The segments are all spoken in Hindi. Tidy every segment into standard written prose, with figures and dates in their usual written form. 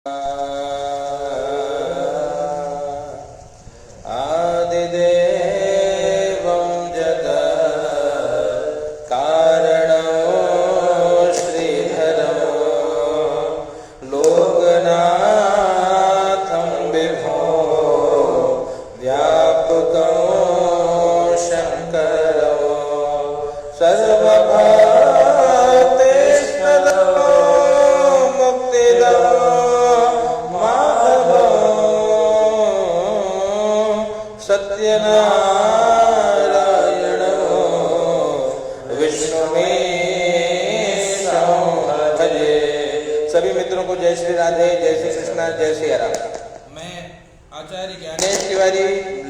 आदिदेवं जगत् कारणं श्रीधरं लोकनाथं विभो व्यापकं शङ्करं सर्वभक्तेष्टदं मुक्तिदं सत्यनारायण विष्णुमेशं भजे। सभी मित्रों को जय श्री राधे, जय श्री कृष्णा, जय श्री राम। मैं आचार्य ज्ञानेश तिवारी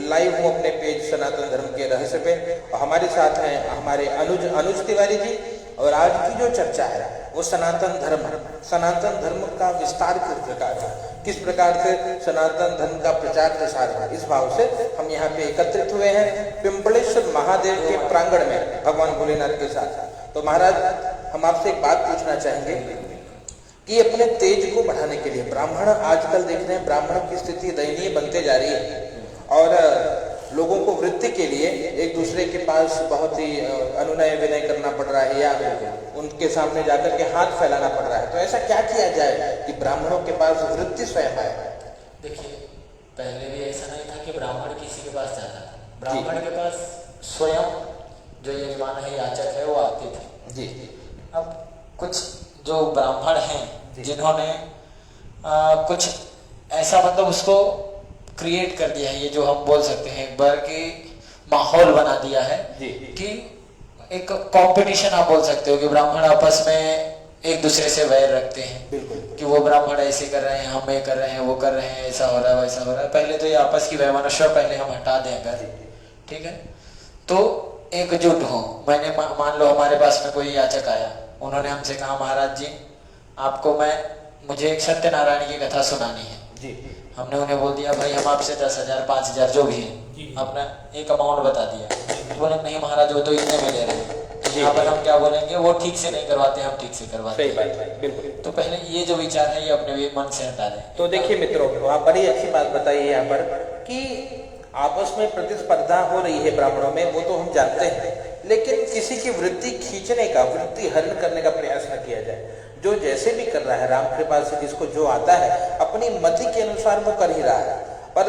लाइव हूँ अपने पेज सनातन धर्म के रहस्य पे, और हमारे साथ हैं हमारे अनुज तिवारी जी। और आज की जो चर्चा है वो सनातन धर्म का विस्तार किस प्रकार है, किस प्रकार से सनातन धर्म का प्रचार प्रसार है, इस भाव से हम यहाँ पे एकत्रित हुए हैं पिंपलेश्वर महादेव के प्रांगण में भगवान भोलेनाथ के साथ। तो महाराज, हम आपसे एक बात पूछना चाहेंगे कि अपने तेज को बढ़ाने के लिए ब्राह्मण आजकल देख रहे हैं, ब्राह्मणों की स्थिति दयनीय बनते जा रही है और लोगों को वृत्ति के लिए एक दूसरे के पास बहुत ही अनुनय विनय करना पड़ रहा है या उनके सामने जाकर के हाथ फैलाना पड़ रहा है। तो ऐसा क्या किया जाए कि ब्राह्मणों के पास वृत्ति स्वयं आए? देखिए, पहले भी ऐसा नहीं था कि ब्राह्मण किसी के पास जाता था। ब्राह्मण के पास स्वयं जो यजमान है, याचक है, वो आते थे जी। अब कुछ जो ब्राह्मण हैं जिन्होंने कुछ ऐसा मतलब उसको क्रिएट कर दिया है, ये जो हम बोल सकते हैं एक बार कि माहौल बना दिया है कि एक कंपटीशन आप बोल सकते हो कि ब्राह्मण आपस में एक दूसरे से वैर रखते हैं कि वो ब्राह्मण ऐसे कर रहे हैं, हम ये कर रहे हैं, वो कर रहे हैं, ऐसा हो रहा है, वैसा हो रहा है। पहले तो ये आपस की वैमनस्य पहले हम हटा दें अगर, ठीक है, तो एकजुट हो। मैंने मान लो हमारे पास में कोई याचक आया, उन्होंने हमसे कहा महाराज जी आपको मुझे एक सत्यनारायण की कथा सुनानी है जी। हमने उन्हें बोल दिया भाई हम आपसे 10,000 5,000 जो भी है अपना एक अमाउंट बता दिया। तो बोले नहीं महाराज वो तो इतने में ले रहे हैं। यहाँ पर हम क्या बोलेंगे, वो ठीक से नहीं करवाते, हम ठीक से करवाते हैं। बिल्कुल। तो पहले ये जो विचार है ये अपने मन से हटा दें। तो देखिए मित्रों, आप बड़ी अच्छी बात बताइए यहाँ पर कि आपस में प्रतिस्पर्धा हो रही है ब्राह्मणों में, वो तो हम जानते हैं, लेकिन किसी की वृत्ति खींचने का, वृत्ति हरण करने का प्रयास न किया जाए। जो जैसे भी कर रहा है, राम कृपा से जिसको जो आता है अपनी मति के अनुसार वो कर ही रहा है, पर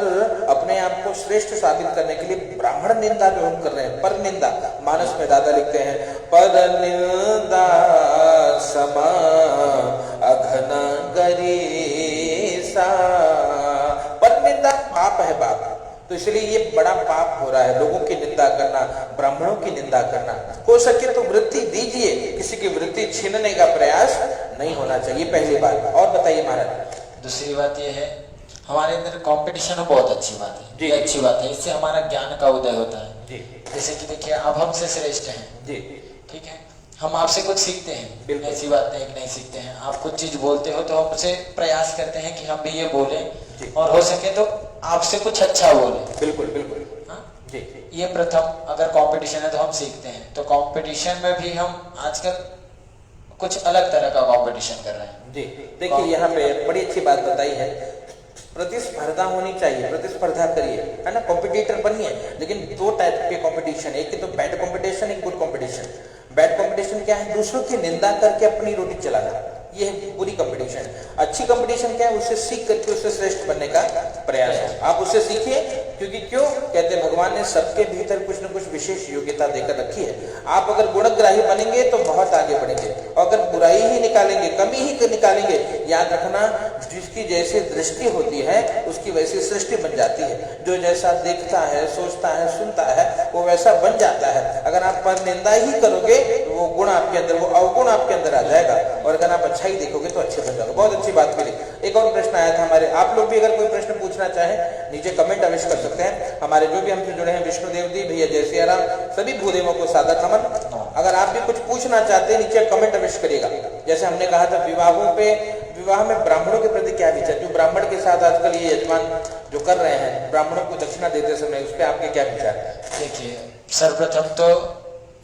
अपने आप को श्रेष्ठ साबित करने के लिए ब्राह्मण निंदा जो हम कर रहे हैं, पर निंदा, मानस में दादा लिखते हैं पर निंदा समा अघन गरीसा। पर निंदा पाप है बाप, तो इसलिए ये बड़ा पाप हो रहा है, लोगों की निंदा करना, ब्राह्मणों की निंदा करना। हो सके तो वृत्ति दीजिए, किसी की वृत्ति छीनने का प्रयास नहीं होना चाहिए, पहली बात। और बताइए महाराज। दूसरी बात ये है, हमारे अंदर कंपटीशन बहुत अच्छी बात है जी, अच्छी बात है, इससे हमारा ज्ञान का उदय होता है जी। जैसे कि देखिए आप हमसे श्रेष्ठ हैं जी, ठीक है, हम आपसे कुछ सीखते हैं, ऐसी बात नहीं कि नहीं सीखते हैं। आप कुछ चीज बोलते हो तो हमसे प्रयास करते हैं कि हम भी ये बोलें और हो सके तो आपसे कुछ अच्छा बोले। बिल्कुल बिल्कुल जी। ये प्रथम अगर कंपटीशन है तो हम सीखते हैं। तो कंपटीशन में भी हम आजकल कुछ अलग तरह का कंपटीशन कर रहे हैं जी। देखिए यहाँ पे बड़ी अच्छी बात बताई है, प्रतिस्पर्धा होनी चाहिए, प्रतिस्पर्धा करिए, है ना, कॉम्पिटिटर बनिए, लेकिन दो टाइप के कंपटीशन, एक तो बैड कंपटीशन, एक गुड कंपटीशन। बैड कंपटीशन क्या है, दूसरों की निंदा करके अपनी रोटी चलाना, ये है बुरी कंपटीशन। अच्छी कंपटीशन क्या है, उससे सीख करके उससे श्रेष्ठ बनने का प्रयास है। आप उससे सीखिए, क्योंकि क्यों कहते हैं भगवान ने सबके भीतर कुछ न कुछ विशेष योग्यता देकर रखी है। आप अगर गुणग्राही बनेंगे तो बहुत आगे बढ़ेंगे, और अगर बुराई ही निकालेंगे, कमी ही निकालेंगे, याद रखना जिसकी जैसी दृष्टि होती है उसकी वैसी सृष्टि बन जाती है। जो जैसा देखता है, सोचता है, सुनता है, वो वैसा बन जाता है। अगर आप पर निंदा ही करोगे तो वो गुण आपके अंदर, वो अवगुण आपके अंदर आ जाएगा, और अगर आप अच्छा ही देखोगे तो अच्छे बन जाओगे। बहुत अच्छी बात करी। एक और प्रश्न आया था हमारे, आप लोग भी अगर कोई प्रश्न पूछना चाहें नीचे कमेंट अवश्य कर सकते हैं। हमारे जो भी हमसे जुड़े हैं, विष्णुदेव जी, भैया जय सिया राम, सभी भूदेवों को सादर नमन। अगर आप भी कुछ पूछना चाहते हैं नीचे कमेंट अवश्य करिएगा। जैसे हमने कहा था विवाहों पे, विवाह में ब्राह्मणों के प्रति क्या विचार, जो ब्राह्मण के साथ आजकल ये यजमान जो कर रहे हैं ब्राह्मणों को दक्षिणा देते समय, उस पर आपके क्या विचार? देखिए सर्वप्रथम तो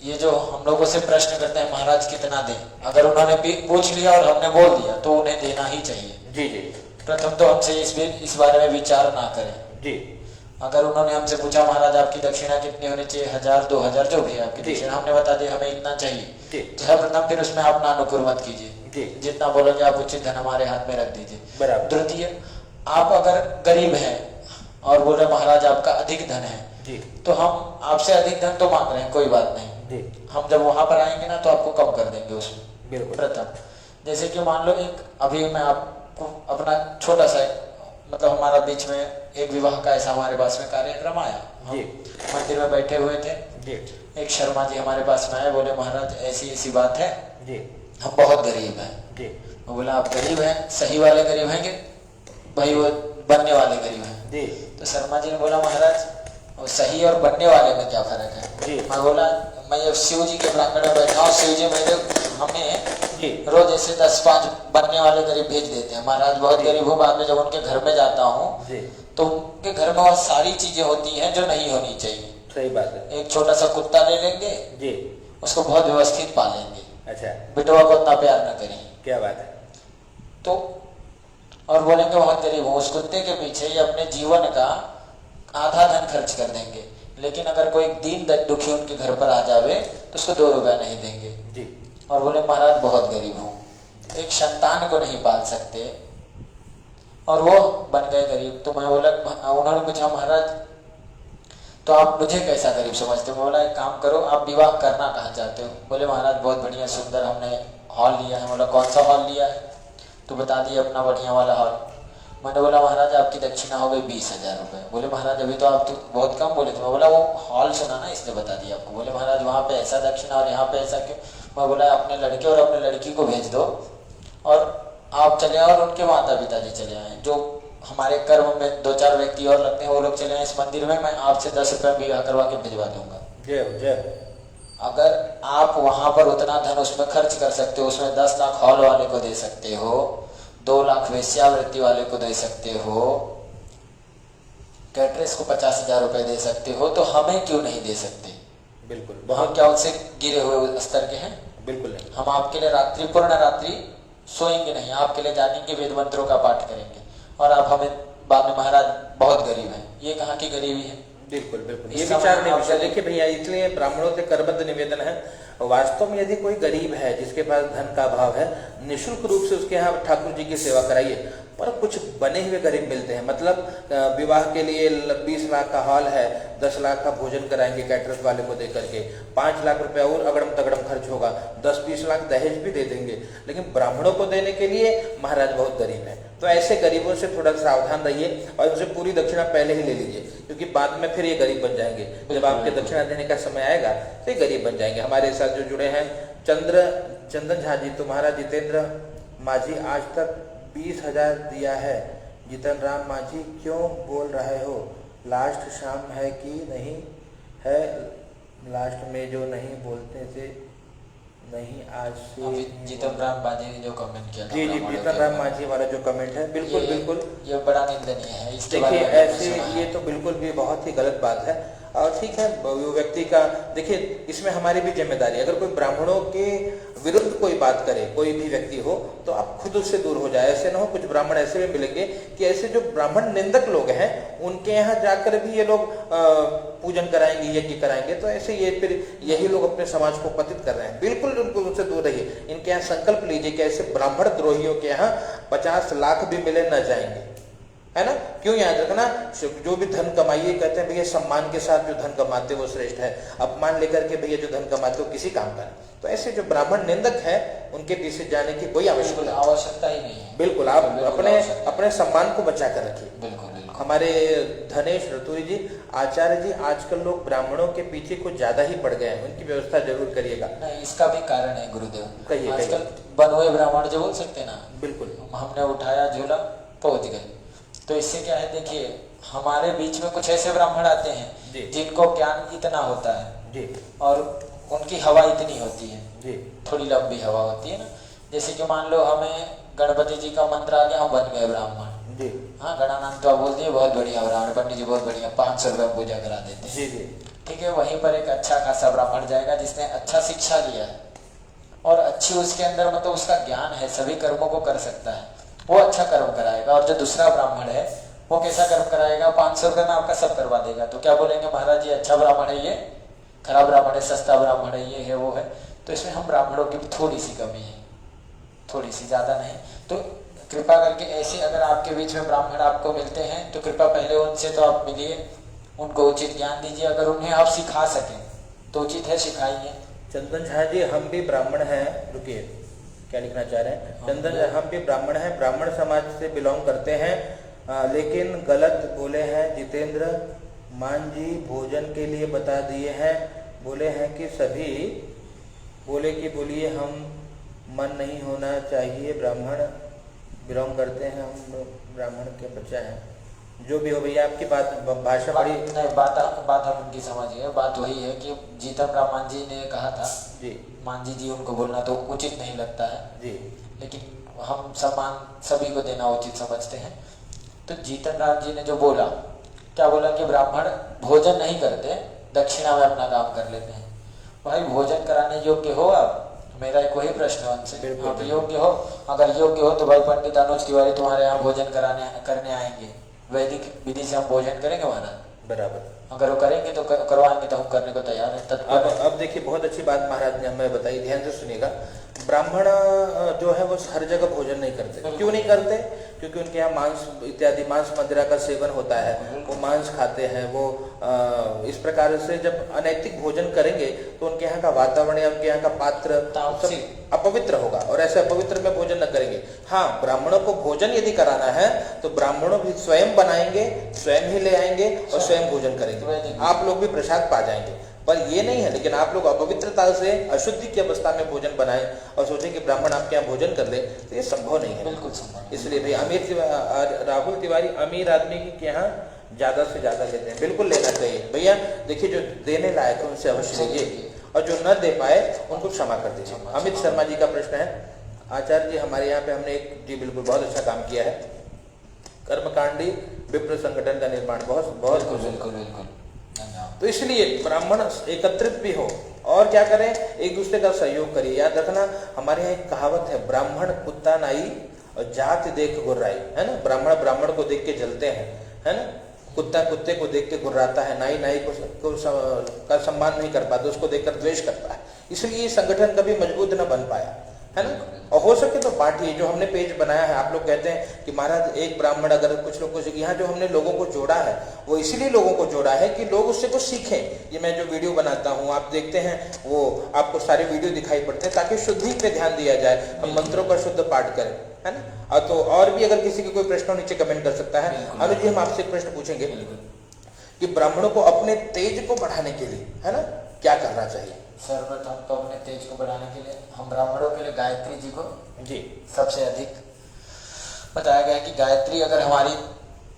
ये जो हम लोगों से प्रश्न करते हैं महाराज कितना दें, अगर उन्होंने पूछ लिया और हमने बोल दिया तो उन्हें देना ही चाहिए जी जी। प्रथम तो हमसे इस बारे में विचार ना करें। जी अगर उन्होंने हमसे पूछा महाराज आपकी दक्षिणा कितनी होनी चाहिए, 1000 2000 जो भी है आपकी जी। दक्षिणा, हमने बता दिया हमें इतना चाहिए, जी तो सर्वप्रथम फिर उसमें आप नानुकुर मत कीजिए, जी जितना बोलोगे आप उचित धन हमारे हाथ में रख दीजिए। बराबर। द्वितीय, आप अगर गरीब हैं और बोल रहे महाराज आपका अधिक धन है, जी तो हम आपसे अधिक धन तो मांग रहे हैं, कोई बात नहीं, जी हम जब वहां पर आएंगे ना तो आपको कम कर देंगे उसमें। बिल्कुल। प्रथम, जैसे कि मान लो एक अभी मैं आपको अपना छोटा सा मतलब हमारा बीच में एक विवाह का ऐसा हमारे पास में कार्यक्रम आया, हम जी। मंदिर में बैठे हुए थे, जी एक शर्मा जी हमारे पास में आए, बोले महाराज ऐसी ऐसी बात है, जी हम बहुत गरीब हैं। जी मैं बोला आप गरीब हैं, सही वाले गरीब हैं कि भाई वो बनने वाले गरीब हैं? जी तो शर्मा जी ने बोला महाराज वो सही और बनने वाले में क्या फर्क है? जी। मैं बोला मैं जब शिव जी के प्रांगण में बैठा हूँ, शिव जी मेरे हमें जी रोज ऐसे 10-5 बनने वाले गरीब भेज देते हैं, महाराज बहुत गरीब हूँ, बाद में जब उनके घर में जाता हूँ जी तो उनके घर में बहुत सारी चीजें होती हैं जो नहीं होनी चाहिए। सही बात है। एक छोटा सा कुत्ता ले लेंगे, जी उसको बहुत व्यवस्थित पालेंगे, अच्छा बिटवा को उतना प्यार न करें, क्या बात है। तो और बोलेंगे बहुत गरीब हूँ, उस कुत्ते के पीछे ये अपने जीवन का आधा धन खर्च कर देंगे। लेकिन अगर कोई दीन दुखी उनके घर पर आ जावे तो उसको 2 रुपया नहीं देंगे। जी और बोले महाराज बहुत गरीब हूँ, एक संतान को नहीं पाल सकते और वो बन गए गरीब। तो मैं बोला, उन्होंने पूछा महाराज तो आप मुझे कैसा गरीब समझते हो? बोला एक काम करो, आप विवाह करना कहाँ चाहते हो? बोले महाराज बहुत बढ़िया सुंदर हमने हॉल लिया है। बोला कौन सा हॉल लिया है? तो बता दिए अपना बढ़िया वाला हॉल। मैंने बोला महाराज आपकी दक्षिणा हो गई 20,000 रुपये। बोले महाराज अभी तो आप तो बहुत कम बोले थे। मैं बोला वो हॉल सुना ना इसलिए बता दिया आपको। बोले महाराज वहाँ पे ऐसा दक्षिणा और यहाँ पे ऐसा क्यों? मैं बोला अपने लड़के और अपने लड़की को भेज दो और आप चले आओ और उनके माता पिता जी चले आए, जो हमारे कर्म में 2-4 व्यक्ति और लगते हैं वो लोग चले आए इस मंदिर में, मैं आपसे 10 रुपये विवाह करवा के भिजवा दूंगा। जय हो जय हो। अगर आप वहां पर उतना धन उसमें खर्च कर सकते हो, उसमें 10 लाख हॉल वाले को दे सकते हो, 2 लाख वेश्यावृत्ति वाले को दे सकते हो, कैटरेस को 50,000 रुपए दे सकते हो, तो हमें क्यों नहीं दे सकते? बिल्कुल। हम क्या उससे गिरे हुए स्तर के हैं? बिल्कुल नहीं। हम आपके लिए पूर्ण रात्रि सोएंगे नहीं, आपके लिए जागेंगे, वेद मंत्रों का पाठ करेंगे, और आप हमें बाद में महाराज बहुत गरीब है, ये कहाँ की गरीबी है? बिल्कुल बिल्कुल, ये विचार नहीं विषय। देखिए भैया, इसलिए ब्राह्मणों से करबद्ध निवेदन है, वास्तव में यदि कोई गरीब है जिसके पास धन का अभाव है, निःशुल्क रूप से उसके यहाँ ठाकुर जी की सेवा कराइए। पर कुछ बने हुए गरीब मिलते हैं, मतलब विवाह के लिए 20 लाख का हॉल है, 10 लाख का भोजन कराएंगे कैटरर्स वाले को दे करके, 5 लाख रुपया और अगड़म तगड़म खर्च होगा, 10-20 लाख दहेज भी दे देंगे, लेकिन ब्राह्मणों को देने के लिए महाराज बहुत गरीब है। तो ऐसे गरीबों से थोड़ा सावधान रहिए और उनसे पूरी दक्षिणा पहले ही ले लीजिए, क्योंकि बाद में फिर ये गरीब बन जाएंगे। जब आपके दक्षिणा देने का समय आएगा तो ये गरीब बन जाएंगे। हमारे साथ जो जुड़े हैं चंदन झा जी, तुम्हारा जितेंद्र माझी आज तक 20,000 दिया है। जितन राम माझी क्यों बोल रहे हो? लास्ट शाम है कि नहीं है? लास्ट में जो नहीं बोलते थे नहीं आज से। जीतन राम माझी ने जो कमेंट किया था, जी जी, जीतन राम माझी वाला जो कमेंट है, बिल्कुल बिल्कुल ये बड़ा निंदनीय है। देखिए ऐसे ये तो बिल्कुल भी बहुत ही गलत बात है। और ठीक है, वो व्यक्ति का देखिए, इसमें हमारी भी जिम्मेदारी है। अगर कोई ब्राह्मणों के विरुद्ध कोई बात करे, कोई भी व्यक्ति हो, तो आप खुद उससे दूर हो जाए। ऐसे ना हो, कुछ ब्राह्मण ऐसे भी मिलेंगे कि ऐसे जो ब्राह्मण निंदक लोग हैं उनके यहाँ जाकर भी ये लोग पूजन कराएंगे, यज्ञ कराएंगे, तो ऐसे ये फिर यही लोग अपने समाज को पतित कर रहे हैं। बिल्कुल उनको उनसे दूर रहिए। इनके यहाँ संकल्प लीजिए कि ऐसे ब्राह्मण द्रोहियों के यहाँ 50 लाख भी मिले न जाएंगे, है ना। क्यों? याद रखना, जो भी धन कमाइए, कहते हैं भैया सम्मान के साथ जो धन कमाते वो श्रेष्ठ है, अपमान लेकर के भैया जो धन कमाते हो किसी काम का नहीं। तो ऐसे जो ब्राह्मण निंदक है उनके पीछे जाने की कोई आवश्यकता ही नहीं है। बिल्कुल, आप अपने सम्मान को बचा कर रखिए। बिल्कुल। हमारे धनेश रतूरी जी, आचार्य जी, आजकल लोग ब्राह्मणों के पीछे कुछ ज्यादा ही पड़ गए हैं, उनकी व्यवस्था जरूर करिएगा। नहीं, इसका भी कारण है गुरुदेव। कहिए। आजकल बंधुए ब्राह्मण जो बोल सकते हैं ना, बिल्कुल, हमने उठाया झोला पहुंच गए। तो इससे क्या है, देखिए हमारे बीच में कुछ ऐसे ब्राह्मण आते हैं जिनको ज्ञान इतना होता है जी, और उनकी हवा इतनी होती है जी, थोड़ी लंबी हवा होती है ना। जैसे कि मान लो हमें गणपति जी का मंत्र आ गया, हम बन गए ब्राह्मण जी। हाँ, गणानाम तो आप बोल दिए, बहुत बढ़िया ब्राह्मण, पंडित जी बहुत बढ़िया, 500 रुपये पूजा करा देते हैं जी जी। ठीक है। वहीं पर एक अच्छा खासा ब्राह्मण जाएगा जिसने अच्छा शिक्षा लिया है और अच्छी उसके अंदर मतलब उसका ज्ञान है, सभी कर्मों को कर सकता है, वो अच्छा कर्म कराएगा, और जो दूसरा ब्राह्मण है वो कैसा कर्म कराएगा, 500 रुपये में आपका सब करवा देगा। तो क्या बोलेंगे, महाराज ये अच्छा ब्राह्मण है, ये खराब ब्राह्मण है, सस्ता ब्राह्मण है, ये है वो है। तो इसमें हम ब्राह्मणों की भी थोड़ी सी कमी है, थोड़ी सी, ज़्यादा नहीं। तो कृपा करके ऐसे अगर आपके बीच में ब्राह्मण आपको मिलते हैं तो कृपा पहले उनसे तो आप मिलिए, उनको उचित ज्ञान दीजिए। अगर उन्हें आप सिखा सकें तो उचित है, सिखाइए। चंदन झा जी, हम भी ब्राह्मण हैं, रुकिए क्या लिखना चाह रहे हैं। चंदन झा, हम भी ब्राह्मण हैं, ब्राह्मण समाज से बिलोंग करते हैं, लेकिन गलत बोले हैं। जितेंद्र मान जी भोजन के लिए बता दिए हैं, बोले हैं कि सभी बोले कि बोलिए हम मन नहीं होना चाहिए, ब्राह्मण बिलोंग करते हैं, हम ब्राह्मण के बच्चा हैं। जो भी हो भैया, आपकी बात भाषा बड़ी नहीं, बात हम उनकी समझिए। बात वही है कि जीतन राम मान जी ने कहा था जी, मांझी जी उनको बोलना तो उचित नहीं लगता है जी, लेकिन हम सम्मान सभी को देना उचित समझते हैं। तो जीतन राम जी ने जो बोला, क्या बोला कि ब्राह्मण भोजन नहीं करते, दक्षिणा में अपना काम कर लेते हैं। भाई भोजन कराने योग्य हो आप? मेरा एक वही प्रश्न है उनसे, आप योग्य हो? अगर योग्य हो तो भाई पंडित अनुज तिवारी तुम्हारे यहाँ भोजन करने आएंगे, वैदिक विधि से हम भोजन करेंगे महाराज, बराबर। अगर वो करेंगे तो करवाएंगे, तो हम करने को तैयार है, तत्पर है। अब देखिए, बहुत अच्छी बात महाराज ने हमें बताई, ध्यान से सुनिएगा। ब्राह्मण जो है वो हर जगह भोजन नहीं करते। क्यों नहीं करते? क्योंकि उनके यहाँ मांस इत्यादि, मांस मदिरा का सेवन होता है, वो मांस खाते हैं। वो इस प्रकार से जब अनैतिक भोजन करेंगे तो उनके यहाँ का वातावरण या उनके यहाँ का पात्र सब अपवित्र होगा, और ऐसे अपवित्र में भोजन न करेंगे। हाँ, ब्राह्मणों को भोजन यदि कराना है तो ब्राह्मणों भी स्वयं बनाएंगे, स्वयं ही ले आएंगे और स्वयं भोजन करेंगे। आप लोग भी प्रसाद पा जाएंगे। पर ये नहीं है, लेकिन आप लोग अपवित्रता से, अशुद्धि की अवस्था में भोजन बनाएं और सोचें कि ब्राह्मण आपके यहाँ भोजन कर ले, तो ये संभव नहीं है। बिल्कुल संभव। इसलिए भाई राहुल तिवारी अमीर आदमी के यहाँ ज्यादा से ज्यादा लेते हैं, बिल्कुल लेना चाहिए भैया। देखिए, जो देने लायक है उनसे अवश्य लीजिए, और जो न दे पाए उनको क्षमा कर दीजिए। अमित शर्मा जी का प्रश्न है, आचार्य जी हमारे यहाँ पे हमने एक जी बिल्कुल बहुत अच्छा काम किया है, कर्मकांडी विप्र संगठन का निर्माण, बहुत बहुत बिल्कुल। तो इसलिए ब्राह्मण एकत्रित भी हो, और क्या करें, एक दूसरे का सहयोग करिए। याद रखना, हमारे यहाँ एक कहावत है, ब्राह्मण कुत्ता नाई और जात देख गुर्राई, है ना। ब्राह्मण ब्राह्मण को देख के जलते हैं, है ना। कुत्ता कुत्ते को देख के गुर्राता है, नाई नाई को का सम्मान नहीं कर पाता, उसको देखकर द्वेष करता है। इसलिए ये संगठन कभी मजबूत न बन पाया, है ना। और हो सके तो बांटिए। जो हमने पेज बनाया है, आप लोग कहते हैं कि महाराज एक ब्राह्मण, अगर कुछ लोग को यहाँ जो हमने लोगों को जोड़ा है वो इसलिए लोगों को जोड़ा है कि लोग उससे कुछ सीखें। ये मैं जो वीडियो बनाता हूँ, आप देखते हैं, वो आपको सारे वीडियो दिखाई पड़ते हैं, ताकि शुद्धि पे ध्यान दिया जाए, हम मंत्रों का शुद्ध पाठ करें, है ना। तो और भी अगर किसी के कोई प्रश्न हो, नीचे कमेंट कर सकता है। अनुज जी, हम आपसे एक प्रश्न पूछेंगे कि ब्राह्मणों को अपने तेज को बढ़ाने के लिए, है ना, क्या करना चाहिए? सर्वप्रथम तो अपने तेज को बढ़ाने के लिए हम ब्राह्मणों के लिए गायत्री जी को जी सबसे अधिक बताया गया कि गायत्री अगर हमारी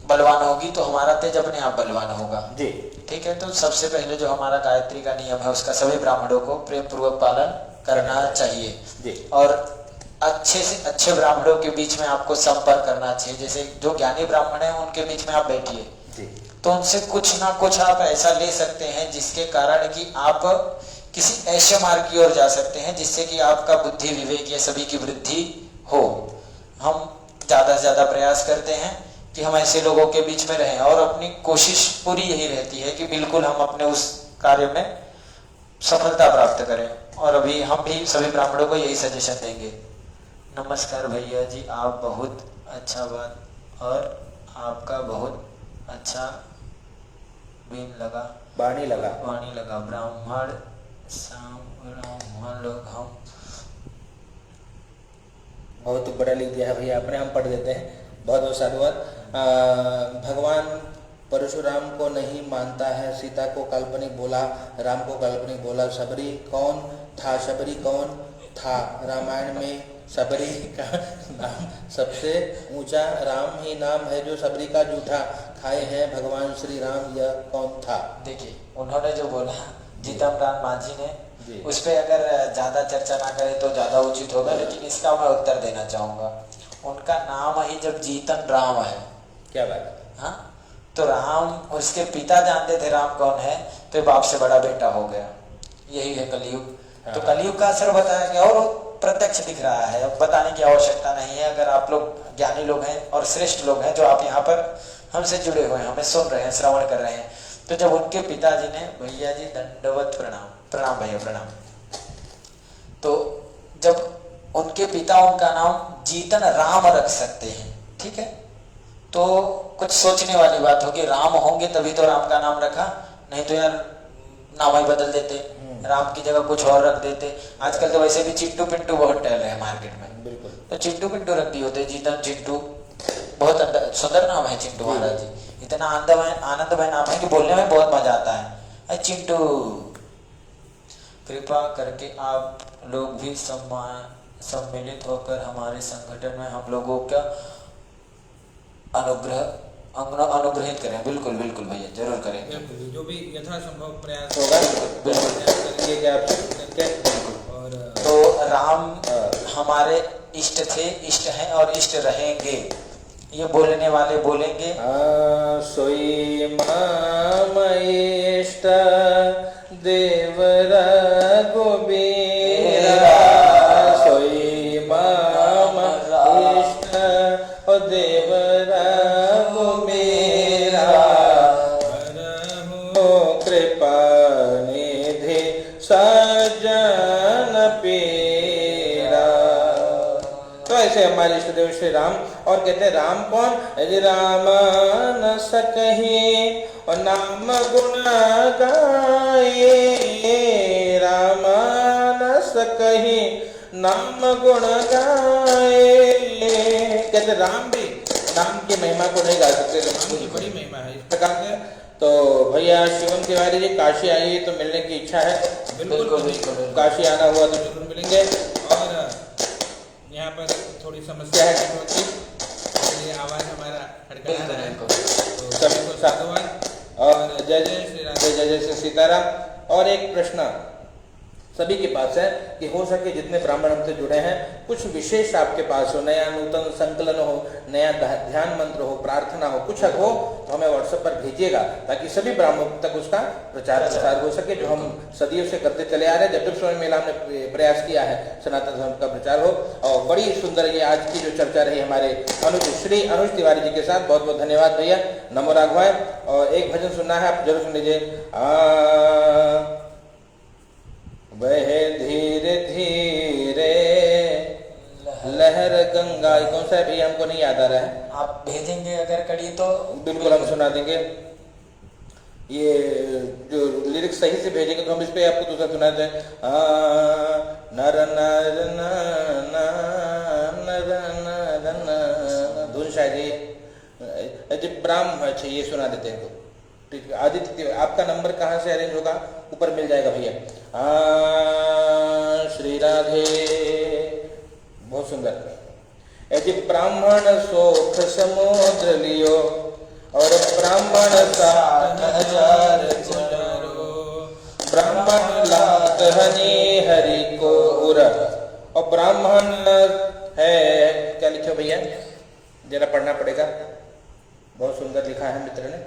बलवान होगी तो हमारा तेज अपने आप बलवान होगा जी। ठीक है। तो सबसे पहले जो हमारा गायत्री का नियम है उसका सभी ब्राह्मणों को प्रेम पूर्वक पालन करना चाहिए जी। और अच्छे से अच्छे ब्राह्मणों के बीच में आपको संपर्क करना चाहिए। जैसे जो ज्ञानी ब्राह्मण है उनके बीच में आप बैठिए तो उनसे कुछ ना कुछ आप ऐसा ले सकते हैं जिसके कारण कि आप किसी ऐसे मार्ग की ओर जा सकते हैं जिससे कि आपका बुद्धि विवेक ये सभी की वृद्धि हो। हम ज्यादा से ज्यादा प्रयास करते हैं कि हम ऐसे लोगों के बीच में रहें और अपनी कोशिश पूरी यही रहती है कि बिल्कुल हम अपने उस कार्य में सफलता प्राप्त करें। और अभी हम भी सभी ब्राह्मणों को यही सजेशन देंगे। नमस्कार भैया जी, आप बहुत अच्छा बात और आपका बहुत अच्छा बीन लगा, वाणी लगा ब्राह्मण ब्राह्मण लोग हम बहुत बड़ा लिख दिया है भैया आपने, हम पढ़ देते हैं। बहुत बहुत साधुवाद। भगवान परशुराम को नहीं मानता है, सीता को काल्पनिक बोला, राम को काल्पनिक बोला। शबरी कौन था? शबरी कौन था? रामायण में शबरी का नाम सबसे ऊंचा राम ही नाम है, जो शबरी का जूठा खाए हैं भगवान श्री राम, यह कौन था? देखिए, उन्होंने जो बोला जीतन राम मांझी ने, उस पर अगर ज्यादा चर्चा ना करें तो ज्यादा उचित होगा, लेकिन इसका मैं उत्तर देना चाहूंगा। उनका नाम ही जब जीतन राम है, क्या बात, हाँ, तो राम, उसके पिता जानते थे राम कौन है, तो बाप से बड़ा बेटा हो गया। यही है कलयुग। तो कलयुग का असर बताया गया। और प्रत्यक्ष दिख रहा है, अब बताने की आवश्यकता नहीं है। अगर आप लोग ज्ञानी लोग हैं और श्रेष्ठ लोग हैं जो आप यहाँ पर हमसे जुड़े हुए हैं, हमें सुन रहे हैं, श्रवण कर रहे हैं, तो जब उनके पिताजी ने, भैया जी दंडवत प्रणाम, प्रणाम भैया प्रणाम, तो जब उनके पिता उनका नाम जीतन राम रख सकते हैं, ठीक है, तो कुछ सोचने वाली बात होगी, राम होंगे तभी तो राम का नाम रखा, नहीं तो यार नाम ही बदल देते, राम की जगह कुछ और रख देते। आजकल तो वैसे भी चिंटू पिंटू बहुत टहल रहे हैं मार्केट में, बिल्कुल, तो चिंटू पिंटू रख दिए होते, जीतन चिंटू, बहुत सुंदर नाम है चिंटू महाराज जी, इतना आनंदमय नाम है कि बोलने में बहुत मजा आता है। अरे चिंटू, कृपा करके आप लोग भी सम्मिलित होकर हमारे संगठन में हम लोगों का अनुग्रहित करें। बिल्कुल बिल्कुल भैया, जरूर करेंगे, जो भी यथासंभव प्रयास होगा करेंगे कि आप और तो राम हमारे इष्ट थे, इष्ट हैं और इष्ट रहेंगे, ये बोलने वाले बोलेंगे। सोई माम इष्ट देवरा गोबेरा, सोई माम इष्ट देवरा गोबेरा, कृपा निधि सजन पेरा। तो ऐसे हमारे इष्ट देव श्री राम, और कहते हैं राम कौन? यदि राम न सकहि और नाम गुण गाए, राम न सकहि नाम गुण गाए। कहते राम भी नाम की महिमा को नहीं गा सकते, राम की बड़ी महिमा है इस प्रकार से। तो भैया शिवम तिवारी जी काशी आइए तो मिलने की इच्छा है, बिल्कुल काशी आना हुआ तो जरूर मिलेंगे। और यहाँ पर थोड़ी समस्या है नेटवर्क की, इसलिए आवाज हमारा खड़खड़ा रहा है, तो सभी को साधुवाद और जय जय श्री राम, जय जय श्री सीताराम। और एक प्रश्न सभी के पास है कि हो सके जितने ब्राह्मण हमसे जुड़े हैं कुछ विशेष आपके पास हो, नया नूतन संकलन हो, नया ध्यान मंत्र हो, प्रार्थना हो, कुछ हो तो हमें व्हाट्सएप पर भेजिएगा ताकि सभी ब्राह्मणों तक उसका प्रचार प्रसार हो सके, जो हम सदियों से करते चले आ रहे हैं। जब जब स्वामी मेला हमने प्रयास किया है सनातन धर्म का प्रचार हो। और बड़ी सुंदर ये आज की जो चर्चा रही हमारे श्री अनुज तिवारी जी के साथ, बहुत बहुत धन्यवाद भैया, नमो राघवाय। और एक भजन सुनना है, आप जरूर सुन लीजिए। वह धीरे धीरे लहर गंगा, कौन सा है भैया हमको नहीं याद आ रहा है, आप भेजेंगे अगर कड़ी तो बिल्कुल हम सुना देंगे। ये जो लिरिक्स सही से भेजेंगे तो हम इस पे आपको दूसरा सुना दें। नर नर नर धुन शायद ये ब्राह्म, अच्छा ये सुना देते हैं। तो ठीक है आदित्य, आपका नंबर कहाँ से अरेंज होगा? ऊपर मिल जाएगा भैया। श्री राधे, बहुत सुंदर। यदि ब्राह्मण सोख समुद्र लियो और ब्राह्मण 60,000 ब्राह्मण लात हनी हरि को उर। और ब्राह्मण है, क्या लिखे भैया, जरा पढ़ना पड़ेगा, बहुत सुंदर लिखा है मित्र ने।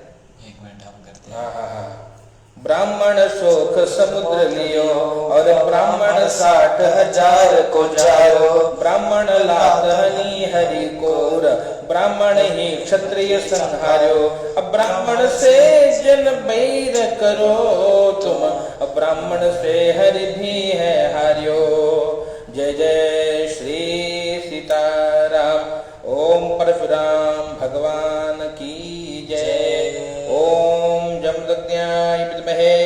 एक मिनट हम करते हैं। हाँ। ब्राह्मण शोक समुद्र लियो और ब्राह्मण 60,000 को जायो, ब्राह्मण लाधनी हरि कोर, ब्राह्मण ही क्षत्रिय संहार्यो। अब ब्राह्मण से जन बैर करो तुम, अब ब्राह्मण से हरि भी है हार्यो। जय जय श्री सीताराम। ओम परशुराम भगवान की जय। ओम जमदग्न्याय विद्महे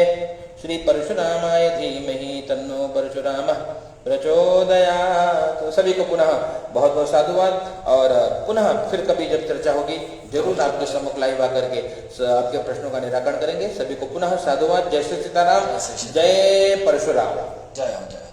श्री परशुरामाय धीमहि तन्नो परशुरामः प्रचोदयात्। तो सभी को पुनः बहुत बहुत साधुवाद, और पुनः फिर कभी जब चर्चा होगी जरूर आपके सम्मुख लाइव आकर के आपके प्रश्नों का निराकरण करेंगे। सभी को पुनः साधुवाद। जय श्री सीताराम, जय परशुराम। जय हो जय।